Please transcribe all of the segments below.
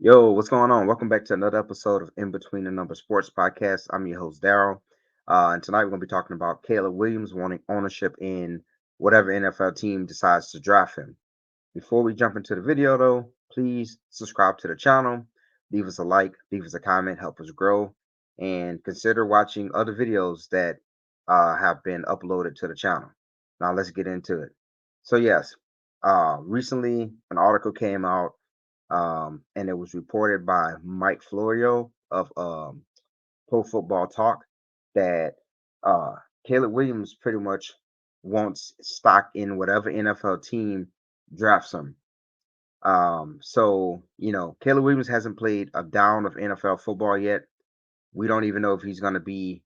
Yo, what's going on? Welcome back to another episode of In Between the Number Sports Podcast. I'm your host, Daryl. And tonight we're going to be talking about Caleb Williams wanting ownership in whatever NFL team decides to draft him. Before we jump into the video, though, please subscribe to the channel, leave us a like, leave us a comment, help us grow, and consider watching other videos that have been uploaded to the channel. Now, let's get into it. So, yes, recently an article came out and it was reported by Mike Florio of Pro Football Talk that uh, Caleb Williams pretty much wants stock in whatever NFL team drafts him. Caleb Williams hasn't played a down of NFL football yet. We don't even know if he's going to be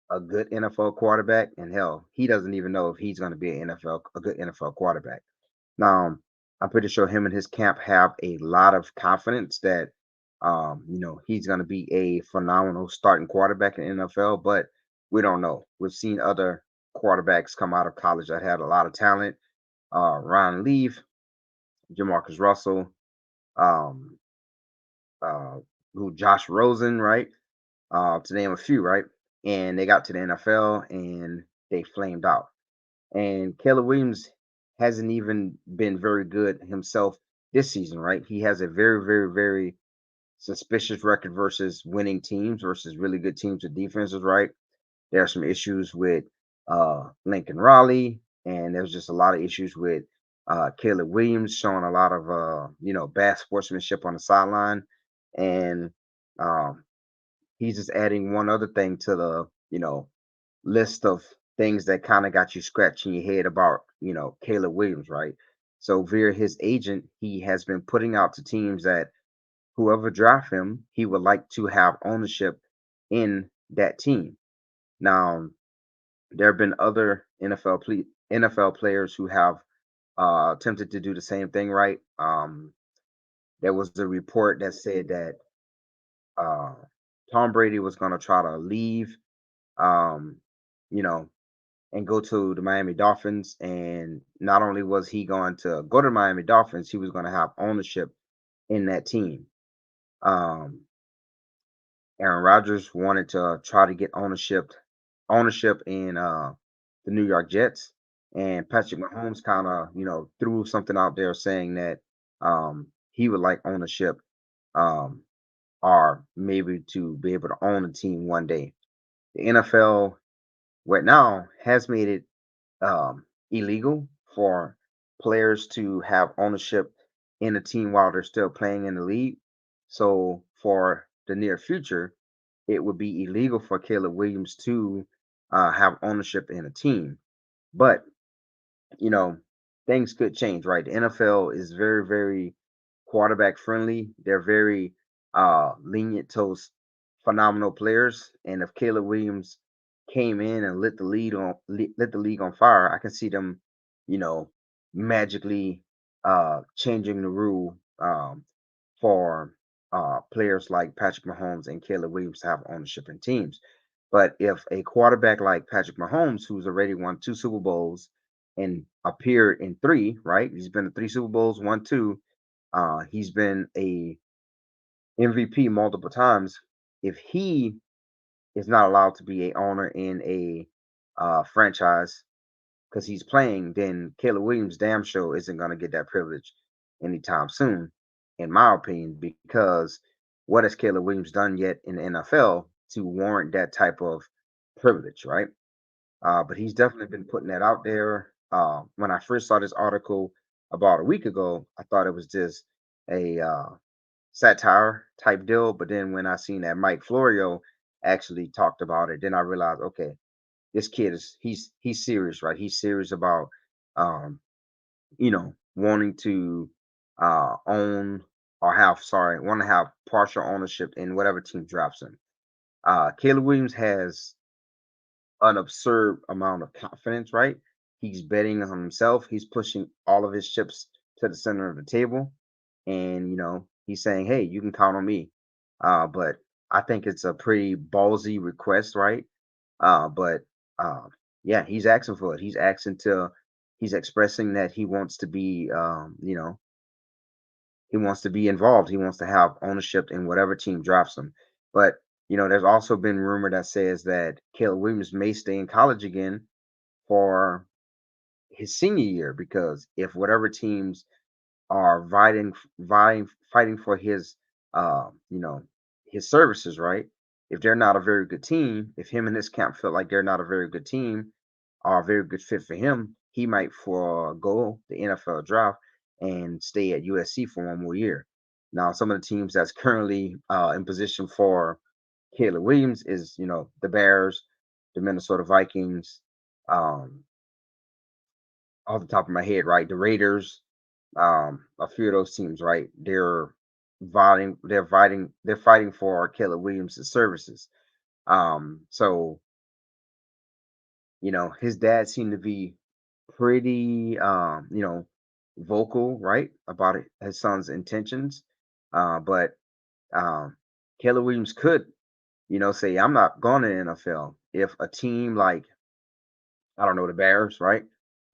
a good NFL quarterback, and hell, he doesn't even know if he's going to be a good NFL quarterback. Now, I'm pretty sure him and his camp have a lot of confidence that, he's going to be a phenomenal starting quarterback in the NFL, but we don't know. We've seen other quarterbacks come out of college that had a lot of talent. Ryan Leaf, Jamarcus Russell, um, uh, who Josh Rosen, right? To name a few, right? And they got to the NFL and they flamed out. And Caleb Williams hasn't even been very good himself this season, right? He has a very, very, very suspicious record versus winning teams versus really good teams with defenses, right? There are some issues with Lincoln Raleigh, and there's just a lot of issues with Caleb Williams showing a lot of bad sportsmanship on the sideline, and um, he's just adding one other thing to the list of things that kind of got you scratching your head about, Caleb Williams, right? So via his agent, he has been putting out to teams that whoever draft him, he would like to have ownership in that team. Now, there have been other NFL players who have attempted to do the same thing, right? There was a report that said that uh, Tom Brady was going to try to leave, um, you know, and go to the Miami Dolphins. And not only was he going to go to Miami Dolphins, he was going to have ownership in that team. Um, Aaron Rodgers wanted to try to get ownership in the New York Jets, and Patrick Mahomes kind of threw something out there saying that he would like ownership, um, or maybe to be able to own a team one day. The NFL right now has made it illegal for players to have ownership in a team while they're still playing in the league. So for the near future, it would be illegal for Caleb Williams to have ownership in a team. But you know, things could change, right? The NFL is very, very quarterback friendly. They're very lenient towards phenomenal players. And if Caleb Williams came in and lit the league on fire, I can see them, you know, magically changing the rule for players like Patrick Mahomes and Caleb Williams to have ownership in teams. But if a quarterback like Patrick Mahomes, who's already won two Super Bowls and appeared in three, right? He's been to three Super Bowls, won two. He's been a MVP multiple times. If he is not allowed to be a owner in a franchise because he's playing, then Caleb Williams damn sure isn't going to get that privilege anytime soon, in my opinion, because what has Caleb Williams done yet in the NFL to warrant that type of privilege, right? But he's definitely been putting that out there. When I first saw this article about a week ago, I thought it was just a satire type deal. But then when I seen that Mike Florio actually talked about it, then I realized, okay, this kid is he's serious, right? He's serious about um, wanting to own or have sorry, want to have partial ownership in whatever team drafts him. Caleb Williams has an absurd amount of confidence, right? He's betting on himself. He's pushing all of his chips to the center of the table. And, he's saying, hey, you can count on me. But I think it's a pretty ballsy request, right? But yeah, he's asking for it. He's expressing that he wants to be, He wants to be involved. He wants to have ownership in whatever team drafts him. But there's also been rumor that says that Caleb Williams may stay in college again for his senior year, because if whatever teams are fighting for his you know his services, right? If they're not a very good team, if him and his camp feel like they're not a very good team or a very good fit for him, he might forego the NFL draft and stay at USC for one more year. Now, some of the teams that's currently in position for Caleb Williams is, the Bears, the Minnesota Vikings, um, off the top of my head, right? The Raiders, a few of those teams, right? They're fighting for Caleb Williams' services. So his dad seemed to be pretty, vocal, right, about his son's intentions. But um, Caleb Williams could, say, I'm not going to the NFL if a team like, I don't know, the Bears, right?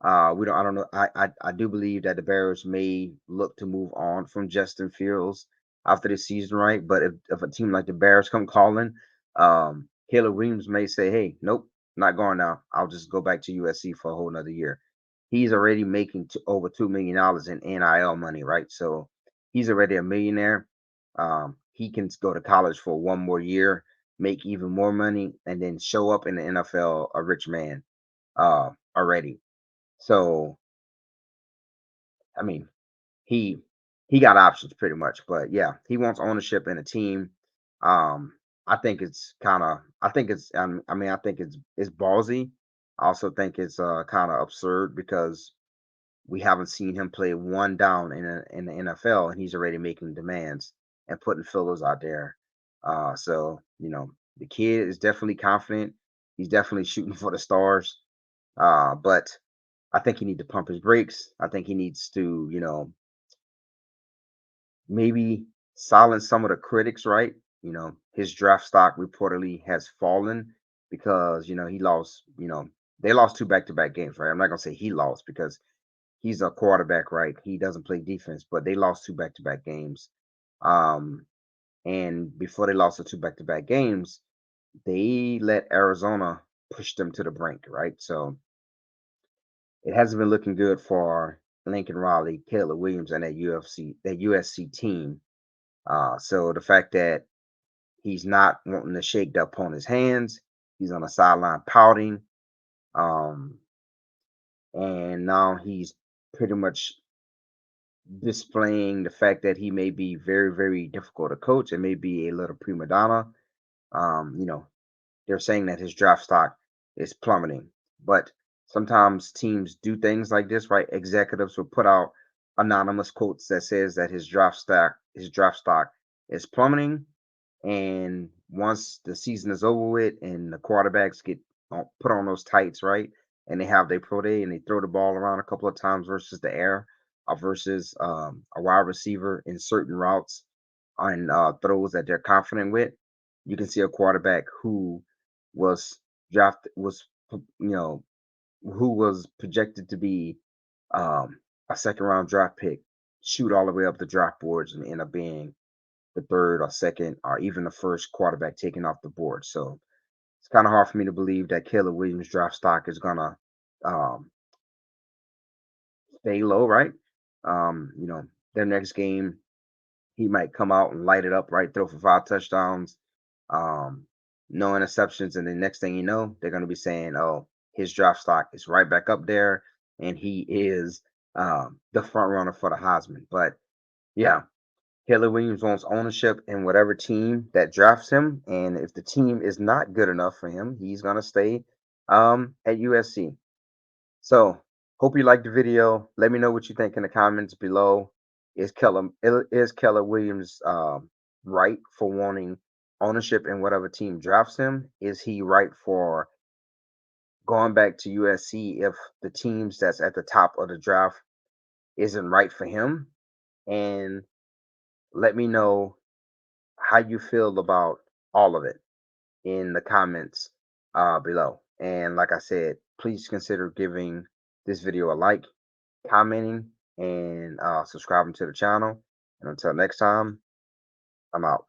We don't. I don't know. I do believe that the Bears may look to move on from Justin Fields after this season, right? But if a team like the Bears come calling, Caleb Williams may say, "Hey, nope, not going now. I'll just go back to USC for a whole another year." He's already making over $2 million in NIL money, right? So he's already a millionaire. He can go to college for one more year, make even more money, and then show up in the NFL a rich man already. So, I mean, he he got options pretty much, but yeah, he wants ownership in a team. I think it's kind of, I think it's, I think it's ballsy. I also think it's kind of absurd because we haven't seen him play one down in the NFL, and he's already making demands and putting fillers out there. So the kid is definitely confident. He's definitely shooting for the stars. But I think he needs to pump his brakes. I think he needs to, maybe silence some of the critics, right? His draft stock reportedly has fallen because, he lost, they lost two back-to-back games, right? I'm not gonna say he lost because he's a quarterback, right? He doesn't play defense, but they lost two back-to-back games. Um, and before they lost the two back-to-back games, they let Arizona push them to the brink, right? So it hasn't been looking good for Lincoln Riley, Caleb Williams, and that USC team. So the fact that he's not wanting to shake the opponent's hands, he's on the sideline pouting, um, and now he's pretty much displaying the fact that he may be very, very difficult to coach and may be a little prima donna. Um, you know, they're saying that his draft stock is plummeting. But sometimes teams do things like this, right? Executives will put out anonymous quotes that says that his draft stock is plummeting. And once the season is over with and the quarterbacks get put on those tights, right? And they have their pro day and they throw the ball around a couple of times versus the air or versus a wide receiver in certain routes on throws that they're confident with, you can see a quarterback who was drafted was who was projected to be a second round draft pick shoot all the way up the draft boards and end up being the third or second or even the first quarterback taken off the board. So it's kind of hard for me to believe that Caleb Williams draft stock is gonna um, stay low, right? Their next game he might come out and light it up, right? Throw for 5 touchdowns, um, no interceptions, and the next thing you know, they're going to be saying, "Oh, his draft stock is right back up there, and he is the front runner for the Heisman." But yeah, Caleb Williams wants ownership in whatever team that drafts him, and if the team is not good enough for him, he's going to stay at USC. So, hope you liked the video. Let me know what you think in the comments below. Is Keller Williams right for wanting ownership in whatever team drafts him? Is he right for going back to USC if the teams that's at the top of the draft isn't right for him? And let me know how you feel about all of it in the comments below. And like I said, please consider giving this video a like, commenting, and subscribing to the channel. And until next time, I'm out.